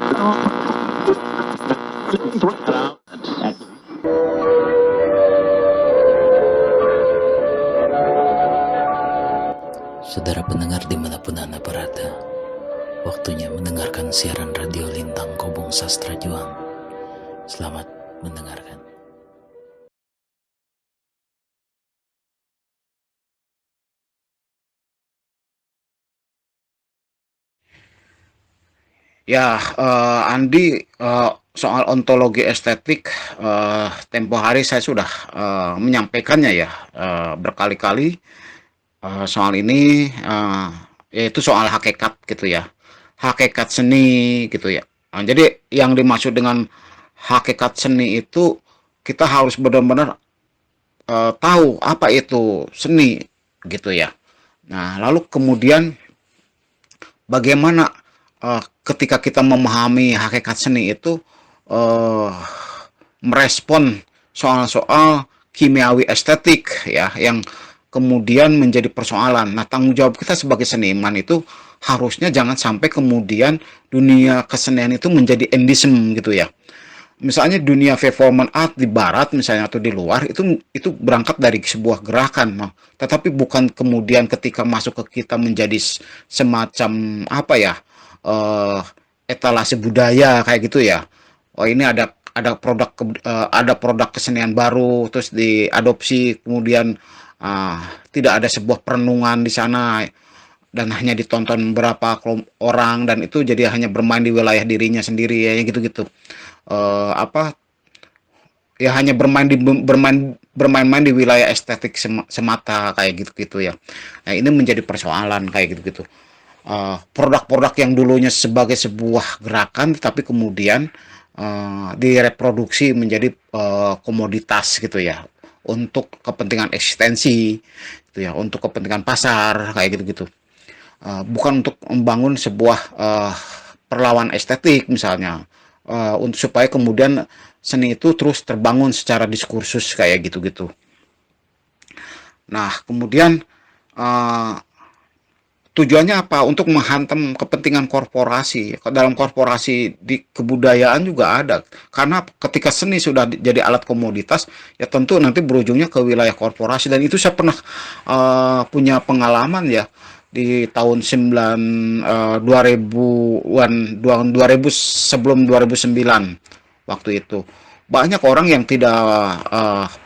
Saudara pendengar dimanapun Anda berada, waktunya mendengarkan siaran radio Lintang Kobong Sastra Juang. Selamat mendengarkan. Ya, Andi, soal ontologi estetik, tempo hari saya sudah menyampaikannya ya berkali-kali soal ini, yaitu soal hakikat gitu ya, hakikat seni gitu ya. Jadi yang dimaksud dengan hakikat seni itu kita harus benar-benar tahu apa itu seni gitu ya. Nah, lalu kemudian bagaimana ketika kita memahami hakikat seni itu uh, merespon soal-soal kimiawi estetik ya yang kemudian menjadi persoalan. Nah, tanggung jawab kita sebagai seniman itu harusnya jangan sampai kemudian dunia kesenian itu menjadi endisme gitu ya. Misalnya dunia performance art di barat misalnya atau di luar itu berangkat dari sebuah gerakan, no. Tetapi bukan kemudian ketika masuk ke kita menjadi semacam apa ya, eh, etalase budaya kayak gitu ya. Oh, ini ada produk kesenian baru terus diadopsi kemudian, tidak ada sebuah perenungan di sana dan hanya ditonton berapa orang dan itu jadi hanya bermain di wilayah dirinya sendiri ya gitu-gitu. Apa ya hanya bermain-main di wilayah estetik semata kayak gitu-gitu ya. Nah, ini menjadi persoalan kayak gitu-gitu. Produk-produk yang dulunya sebagai sebuah gerakan tapi kemudian direproduksi menjadi komoditas gitu ya untuk kepentingan eksistensi gitu ya, untuk kepentingan pasar kayak gitu-gitu. Bukan untuk membangun sebuah perlawan estetik misalnya, untuk supaya kemudian seni itu terus terbangun secara diskursus kayak gitu-gitu. Nah, kemudian uh, tujuannya apa? Untuk menghantam kepentingan korporasi. Dalam korporasi di kebudayaan juga ada. Karena ketika seni sudah jadi alat komoditas, ya tentu nanti berujungnya ke wilayah korporasi. Dan itu saya pernah punya pengalaman ya di tahun 2000-an, 2000 sebelum 2009 waktu itu. Banyak orang yang tidak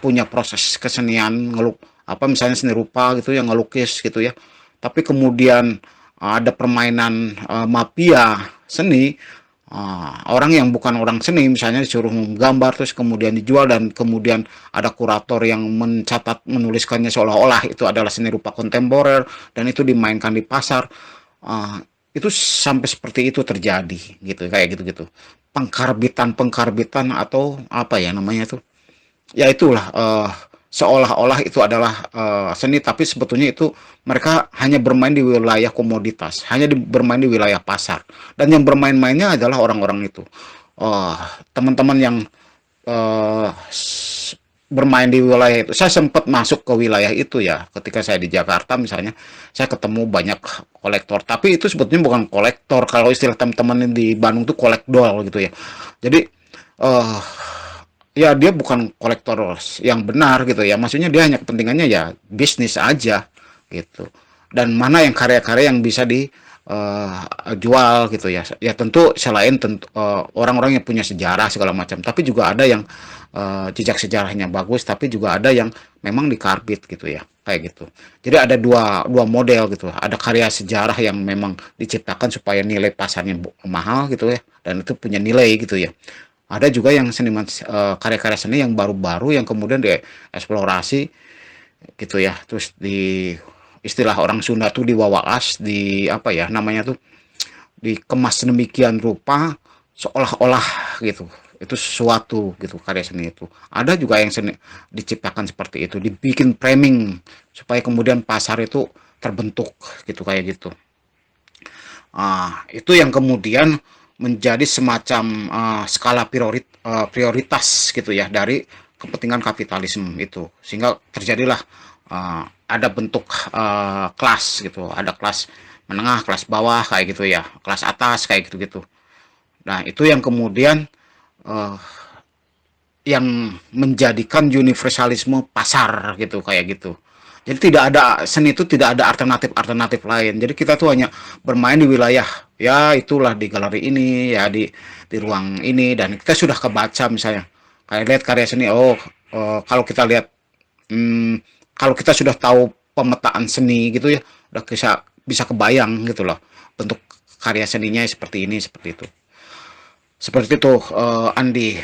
punya proses kesenian ngeluk apa misalnya seni rupa gitu yang ngelukis gitu ya, tapi kemudian ada permainan mafia seni, orang yang bukan orang seni misalnya disuruh menggambar terus kemudian dijual dan kemudian ada kurator yang mencatat menuliskannya seolah-olah itu adalah seni rupa kontemporer dan itu dimainkan di pasar. Itu sampai seperti itu terjadi gitu kayak gitu-gitu, pengkarbitan atau apa ya namanya tuh ya itulah, seolah-olah itu adalah seni tapi sebetulnya itu mereka hanya bermain di wilayah komoditas, hanya bermain di wilayah pasar dan yang bermain-mainnya adalah orang-orang itu. Teman-teman yang eh, bermain di wilayah itu, saya sempat masuk ke wilayah itu ya ketika saya di Jakarta misalnya, saya ketemu banyak kolektor tapi itu sebetulnya bukan kolektor, kalau istilah teman-teman di Bandung tuh kolekdol gitu ya. Jadi eh ya dia bukan kolektor yang benar gitu ya, maksudnya dia hanya kepentingannya ya bisnis aja gitu. Dan mana yang karya-karya yang bisa dijual gitu ya, ya tentu selain tentu orang-orang yang punya sejarah segala macam, tapi juga ada yang jejak sejarahnya bagus tapi juga ada yang memang dikarbit gitu ya kayak gitu. Jadi ada dua dua model gitu, ada karya sejarah yang memang diciptakan supaya nilai pasarnya mahal gitu ya dan itu punya nilai gitu ya. Ada juga yang seniman karya-karya seni yang baru-baru yang kemudian dieksplorasi gitu ya. Terus di istilah orang Sunda tuh diwawaas, di apa ya namanya tuh, dikemas demikian rupa seolah-olah gitu. Itu sesuatu gitu karya seni itu. Ada juga yang seni diciptakan seperti itu, dibikin framing supaya kemudian pasar itu terbentuk gitu kayak gitu. Itu yang kemudian menjadi semacam skala prioritas gitu ya dari kepentingan kapitalisme itu, sehingga terjadilah ada bentuk kelas gitu, ada kelas menengah, kelas bawah kayak gitu ya, kelas atas kayak gitu-gitu. Nah, itu yang kemudian eh, yang menjadikan universalisme pasar gitu, kayak gitu. Jadi tidak ada seni itu, tidak ada alternatif lain. Jadi kita tuh hanya bermain di wilayah, ya itulah di galeri ini, ya di ruang ini, dan kita sudah kebaca misalnya. Kayak lihat karya seni, oh, kalau kita lihat, kalau kita sudah tahu pemetaan seni gitu ya, udah bisa bisa kebayang gitu loh bentuk karya seninya seperti ini, seperti itu. Seperti itu, Andi.